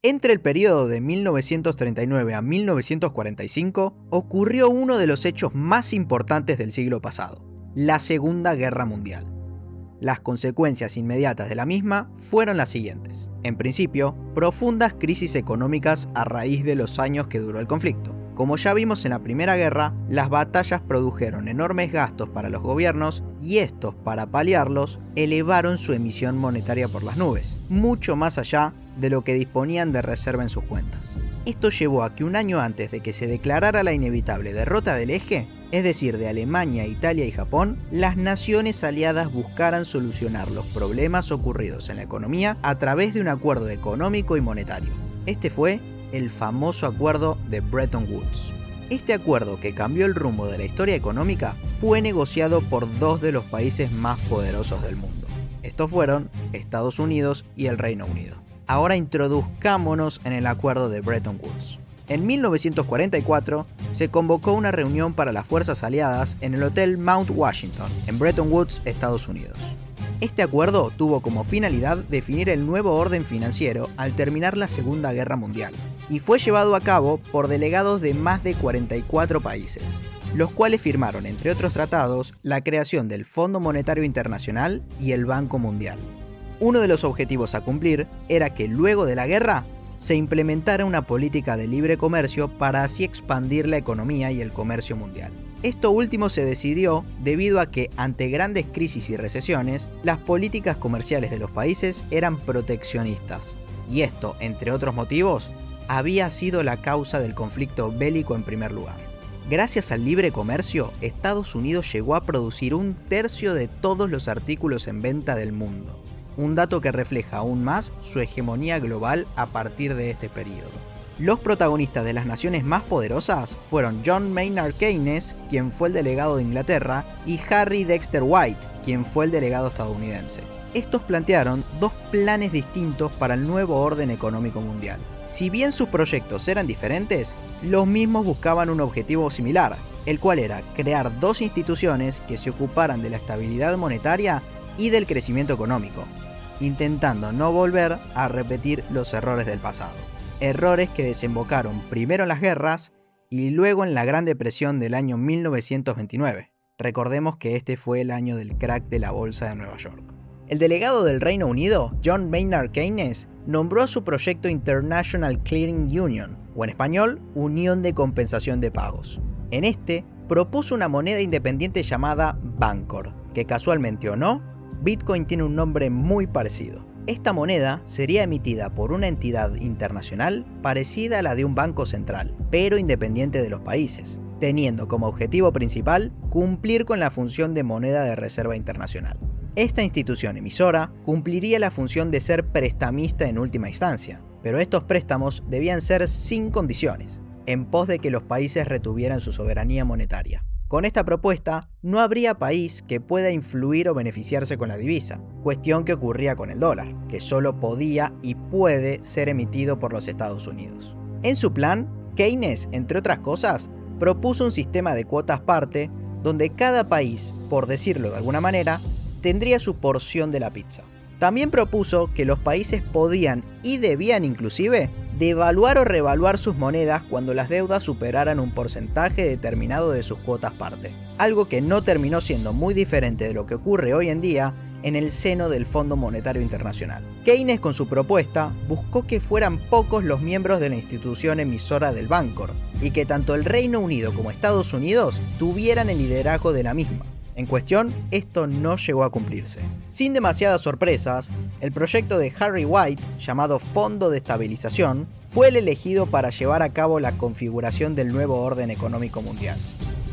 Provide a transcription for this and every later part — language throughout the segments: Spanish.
Entre el periodo de 1939 a 1945 ocurrió uno de los hechos más importantes del siglo pasado, la Segunda Guerra Mundial. Las consecuencias inmediatas de la misma fueron las siguientes. En principio, profundas crisis económicas a raíz de los años que duró el conflicto. Como ya vimos en la Primera Guerra, las batallas produjeron enormes gastos para los gobiernos y estos, para paliarlos, elevaron su emisión monetaria por las nubes, mucho más allá de lo que disponían de reserva en sus cuentas. Esto llevó a que un año antes de que se declarara la inevitable derrota del eje, es decir, de Alemania, Italia y Japón, las naciones aliadas buscaran solucionar los problemas ocurridos en la economía a través de un acuerdo económico y monetario. Este fue el famoso acuerdo de Bretton Woods. Este acuerdo, que cambió el rumbo de la historia económica, fue negociado por dos de los países más poderosos del mundo. Estos fueron Estados Unidos y el Reino Unido. Ahora introduzcámonos en el acuerdo de Bretton Woods. En 1944 se convocó una reunión para las fuerzas aliadas en el Hotel Mount Washington, en Bretton Woods, Estados Unidos. Este acuerdo tuvo como finalidad definir el nuevo orden financiero al terminar la Segunda Guerra Mundial, y fue llevado a cabo por delegados de más de 44 países, los cuales firmaron, entre otros tratados, la creación del Fondo Monetario Internacional y el Banco Mundial. Uno de los objetivos a cumplir era que luego de la guerra se implementara una política de libre comercio para así expandir la economía y el comercio mundial. Esto último se decidió debido a que, ante grandes crisis y recesiones, las políticas comerciales de los países eran proteccionistas. Y esto, entre otros motivos, había sido la causa del conflicto bélico en primer lugar. Gracias al libre comercio, Estados Unidos llegó a producir 1/3 de todos los artículos en venta del mundo. Un dato que refleja aún más su hegemonía global a partir de este periodo. Los protagonistas de las naciones más poderosas fueron John Maynard Keynes, quien fue el delegado de Inglaterra, y Harry Dexter White, quien fue el delegado estadounidense. Estos plantearon dos planes distintos para el nuevo orden económico mundial. Si bien sus proyectos eran diferentes, los mismos buscaban un objetivo similar, el cual era crear dos instituciones que se ocuparan de la estabilidad monetaria y del crecimiento económico, intentando no volver a repetir los errores del pasado. Errores que desembocaron primero en las guerras y luego en la Gran Depresión del año 1929. Recordemos que este fue el año del crack de la bolsa de Nueva York. El delegado del Reino Unido, John Maynard Keynes, nombró a su proyecto International Clearing Union, o en español, Unión de Compensación de Pagos. En este, propuso una moneda independiente llamada Bancor, que casualmente o no, Bitcoin tiene un nombre muy parecido. Esta moneda sería emitida por una entidad internacional parecida a la de un banco central, pero independiente de los países, teniendo como objetivo principal cumplir con la función de moneda de reserva internacional. Esta institución emisora cumpliría la función de ser prestamista en última instancia, pero estos préstamos debían ser sin condiciones, en pos de que los países retuvieran su soberanía monetaria. Con esta propuesta, no habría país que pueda influir o beneficiarse con la divisa, cuestión que ocurría con el dólar, que solo podía y puede ser emitido por los Estados Unidos. En su plan, Keynes, entre otras cosas, propuso un sistema de cuotas parte, donde cada país, por decirlo de alguna manera, tendría su porción de la pizza. También propuso que los países podían y debían inclusive devaluar o revaluar sus monedas cuando las deudas superaran un porcentaje determinado de sus cuotas parte, algo que no terminó siendo muy diferente de lo que ocurre hoy en día en el seno del Fondo Monetario Internacional. Keynes, con su propuesta, buscó que fueran pocos los miembros de la institución emisora del Bancor y que tanto el Reino Unido como Estados Unidos tuvieran el liderazgo de la misma. En cuestión, esto no llegó a cumplirse. Sin demasiadas sorpresas, el proyecto de Harry White, llamado Fondo de Estabilización, fue el elegido para llevar a cabo la configuración del nuevo orden económico mundial.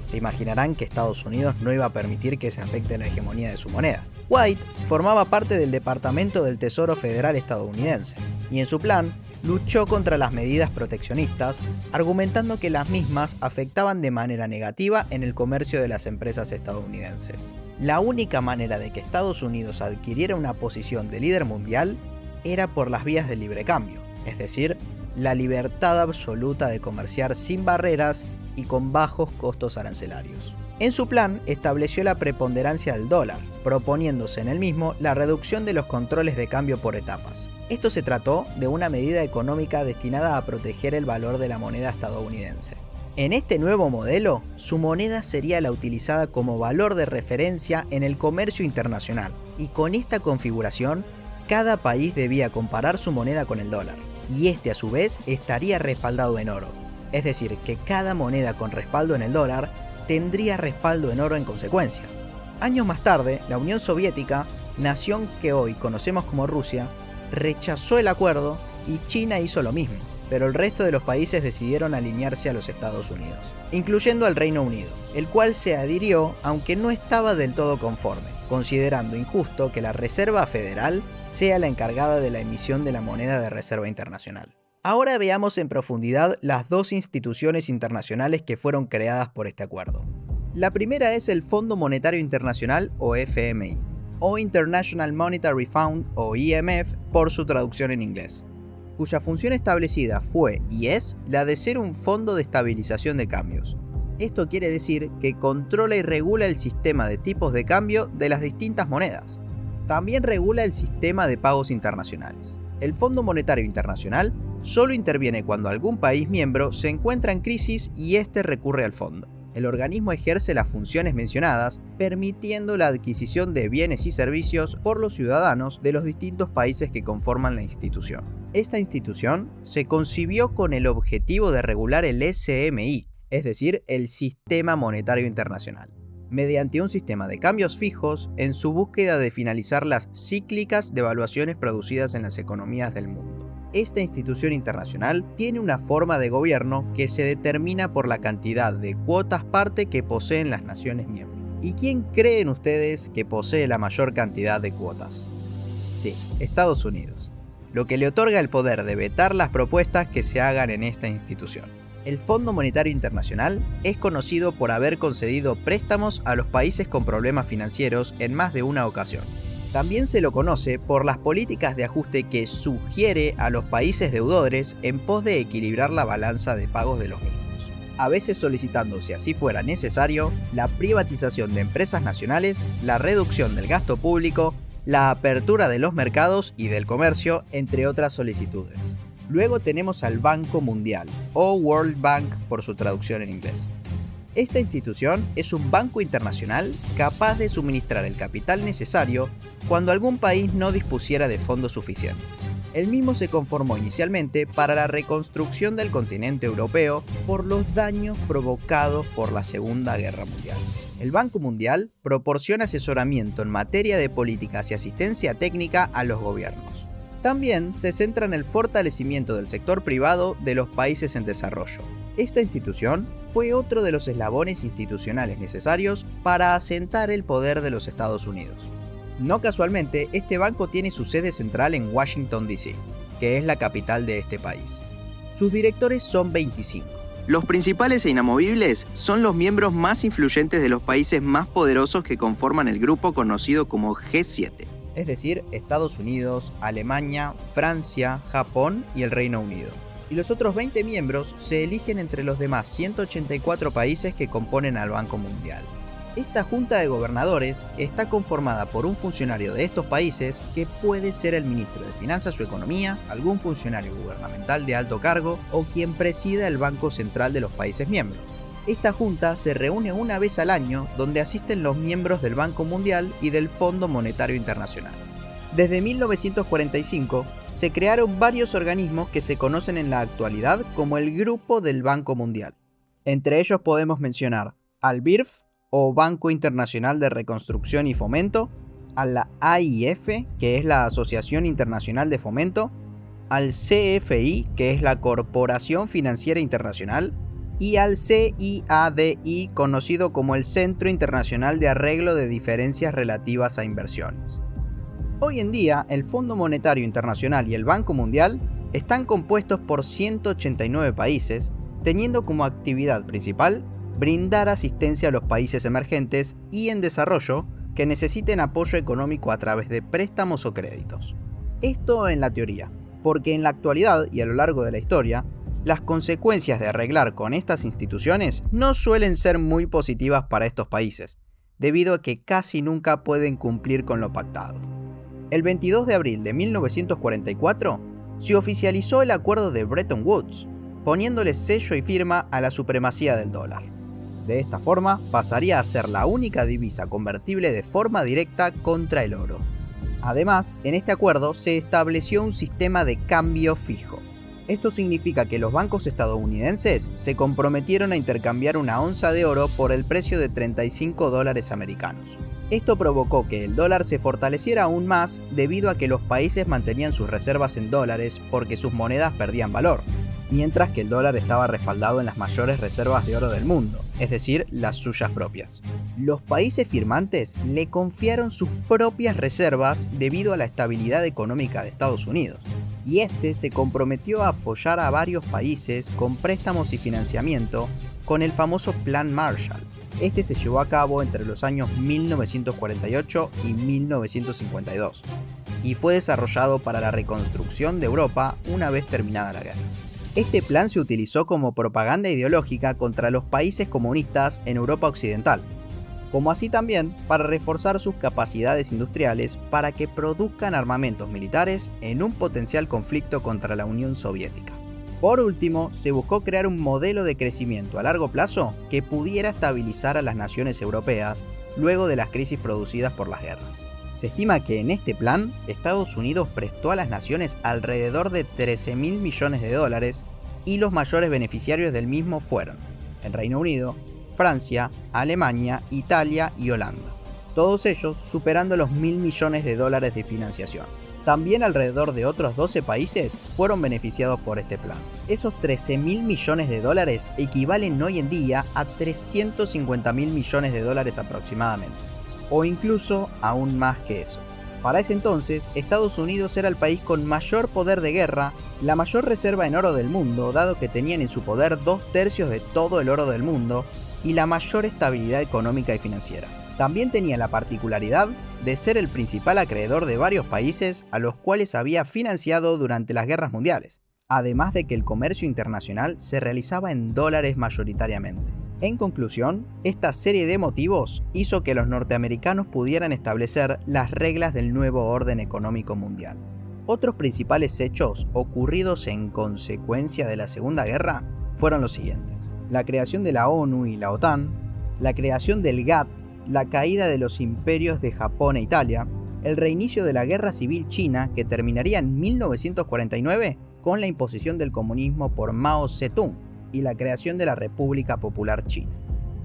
Se imaginarán que Estados Unidos no iba a permitir que se afecte la hegemonía de su moneda. White formaba parte del Departamento del Tesoro Federal estadounidense, y en su plan luchó contra las medidas proteccionistas, argumentando que las mismas afectaban de manera negativa en el comercio de las empresas estadounidenses. La única manera de que Estados Unidos adquiriera una posición de líder mundial era por las vías del libre cambio, es decir, la libertad absoluta de comerciar sin barreras y con bajos costos arancelarios. En su plan estableció la preponderancia del dólar, proponiéndose en el mismo la reducción de los controles de cambio por etapas. Esto se trató de una medida económica destinada a proteger el valor de la moneda estadounidense. En este nuevo modelo, su moneda sería la utilizada como valor de referencia en el comercio internacional, y con esta configuración, cada país debía comparar su moneda con el dólar, y este a su vez estaría respaldado en oro. Es decir, que cada moneda con respaldo en el dólar tendría respaldo en oro en consecuencia. Años más tarde, la Unión Soviética, nación que hoy conocemos como Rusia, rechazó el acuerdo y China hizo lo mismo, pero el resto de los países decidieron alinearse a los Estados Unidos, incluyendo al Reino Unido, el cual se adhirió aunque no estaba del todo conforme, considerando injusto que la Reserva Federal sea la encargada de la emisión de la moneda de reserva internacional. Ahora veamos en profundidad las dos instituciones internacionales que fueron creadas por este acuerdo. La primera es el Fondo Monetario Internacional o FMI, o International Monetary Fund o IMF por su traducción en inglés, cuya función establecida fue y es la de ser un fondo de estabilización de cambios. Esto quiere decir que controla y regula el sistema de tipos de cambio de las distintas monedas. También regula el sistema de pagos internacionales. El Fondo Monetario Internacional solo interviene cuando algún país miembro se encuentra en crisis y éste recurre al fondo. El organismo ejerce las funciones mencionadas, permitiendo la adquisición de bienes y servicios por los ciudadanos de los distintos países que conforman la institución. Esta institución se concibió con el objetivo de regular el SMI, es decir, el Sistema Monetario Internacional, mediante un sistema de cambios fijos en su búsqueda de finalizar las cíclicas devaluaciones producidas en las economías del mundo. Esta institución internacional tiene una forma de gobierno que se determina por la cantidad de cuotas parte que poseen las naciones miembros. ¿Y quién creen ustedes que posee la mayor cantidad de cuotas? Sí, Estados Unidos, lo que le otorga el poder de vetar las propuestas que se hagan en esta institución. El Fondo Monetario Internacional es conocido por haber concedido préstamos a los países con problemas financieros en más de una ocasión. También se lo conoce por las políticas de ajuste que sugiere a los países deudores en pos de equilibrar la balanza de pagos de los mismos, a veces solicitando, si así fuera necesario, la privatización de empresas nacionales, la reducción del gasto público, la apertura de los mercados y del comercio, entre otras solicitudes. Luego tenemos al Banco Mundial, o World Bank por su traducción en inglés. Esta institución es un banco internacional capaz de suministrar el capital necesario cuando algún país no dispusiera de fondos suficientes. El mismo se conformó inicialmente para la reconstrucción del continente europeo por los daños provocados por la Segunda Guerra Mundial. El Banco Mundial proporciona asesoramiento en materia de políticas y asistencia técnica a los gobiernos. También se centra en el fortalecimiento del sector privado de los países en desarrollo. Esta institución fue otro de los eslabones institucionales necesarios para asentar el poder de los Estados Unidos. No casualmente, este banco tiene su sede central en Washington, D.C., que es la capital de este país. Sus directores son 25. Los principales e inamovibles son los miembros más influyentes de los países más poderosos que conforman el grupo conocido como G7, es decir, Estados Unidos, Alemania, Francia, Japón y el Reino Unido. Y los otros 20 miembros se eligen entre los demás 184 países que componen al Banco Mundial. Esta junta de gobernadores está conformada por un funcionario de estos países que puede ser el ministro de Finanzas o Economía, algún funcionario gubernamental de alto cargo o quien presida el Banco Central de los países miembros. Esta junta se reúne una vez al año donde asisten los miembros del Banco Mundial y del Fondo Monetario Internacional. Desde 1945 se crearon varios organismos que se conocen en la actualidad como el Grupo del Banco Mundial. Entre ellos podemos mencionar al BIRF, o Banco Internacional de Reconstrucción y Fomento, a la AIF, que es la Asociación Internacional de Fomento, al CFI, que es la Corporación Financiera Internacional, y al CIADI, conocido como el Centro Internacional de Arreglo de Diferencias Relativas a Inversiones. Hoy en día, el Fondo Monetario Internacional y el Banco Mundial están compuestos por 189 países, teniendo como actividad principal brindar asistencia a los países emergentes y en desarrollo que necesiten apoyo económico a través de préstamos o créditos. Esto en la teoría, porque en la actualidad y a lo largo de la historia, las consecuencias de arreglar con estas instituciones no suelen ser muy positivas para estos países, debido a que casi nunca pueden cumplir con lo pactado. El 22 de abril de 1944 se oficializó el acuerdo de Bretton Woods, poniéndole sello y firma a la supremacía del dólar. De esta forma, pasaría a ser la única divisa convertible de forma directa contra el oro. Además, en este acuerdo se estableció un sistema de cambio fijo. Esto significa que los bancos estadounidenses se comprometieron a intercambiar una onza de oro por el precio de $35 americanos. Esto provocó que el dólar se fortaleciera aún más debido a que los países mantenían sus reservas en dólares porque sus monedas perdían valor, mientras que el dólar estaba respaldado en las mayores reservas de oro del mundo, es decir, las suyas propias. Los países firmantes le confiaron sus propias reservas debido a la estabilidad económica de Estados Unidos, y este se comprometió a apoyar a varios países con préstamos y financiamiento con el famoso Plan Marshall. Este se llevó a cabo entre los años 1948 y 1952 y fue desarrollado para la reconstrucción de Europa una vez terminada la guerra. Este plan se utilizó como propaganda ideológica contra los países comunistas en Europa Occidental, como así también para reforzar sus capacidades industriales para que produzcan armamentos militares en un potencial conflicto contra la Unión Soviética. Por último, se buscó crear un modelo de crecimiento a largo plazo que pudiera estabilizar a las naciones europeas luego de las crisis producidas por las guerras. Se estima que en este plan, Estados Unidos prestó a las naciones alrededor de $13.000 millones y los mayores beneficiarios del mismo fueron el Reino Unido, Francia, Alemania, Italia y Holanda, todos ellos superando los $1.000 millones de financiación. También alrededor de otros 12 países fueron beneficiados por este plan. Esos $13.000 millones equivalen hoy en día a $350.000 millones aproximadamente, o incluso aún más que eso. Para ese entonces, Estados Unidos era el país con mayor poder de guerra, la mayor reserva en oro del mundo, dado que tenían en su poder 2/3 de todo el oro del mundo, y la mayor estabilidad económica y financiera. También tenía la particularidad de ser el principal acreedor de varios países a los cuales había financiado durante las guerras mundiales, además de que el comercio internacional se realizaba en dólares mayoritariamente. En conclusión, esta serie de motivos hizo que los norteamericanos pudieran establecer las reglas del nuevo orden económico mundial. Otros principales hechos ocurridos en consecuencia de la Segunda Guerra fueron los siguientes: la creación de la ONU y la OTAN, la creación del GATT, la caída de los imperios de Japón e Italia, el reinicio de la Guerra Civil China que terminaría en 1949 con la imposición del comunismo por Mao Zedong y la creación de la República Popular China,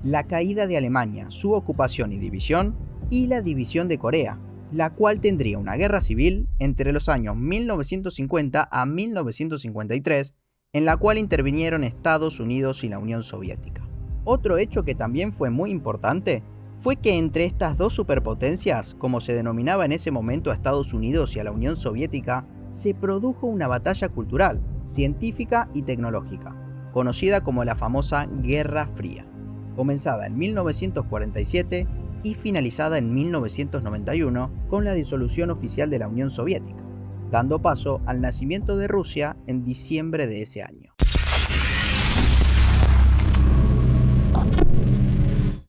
la caída de Alemania, su ocupación y división, y la división de Corea, la cual tendría una guerra civil entre los años 1950 a 1953, en la cual intervinieron Estados Unidos y la Unión Soviética. Otro hecho que también fue muy importante fue que entre estas dos superpotencias, como se denominaba en ese momento a Estados Unidos y a la Unión Soviética, se produjo una batalla cultural, científica y tecnológica, conocida como la famosa Guerra Fría, comenzada en 1947 y finalizada en 1991 con la disolución oficial de la Unión Soviética, dando paso al nacimiento de Rusia en diciembre de ese año.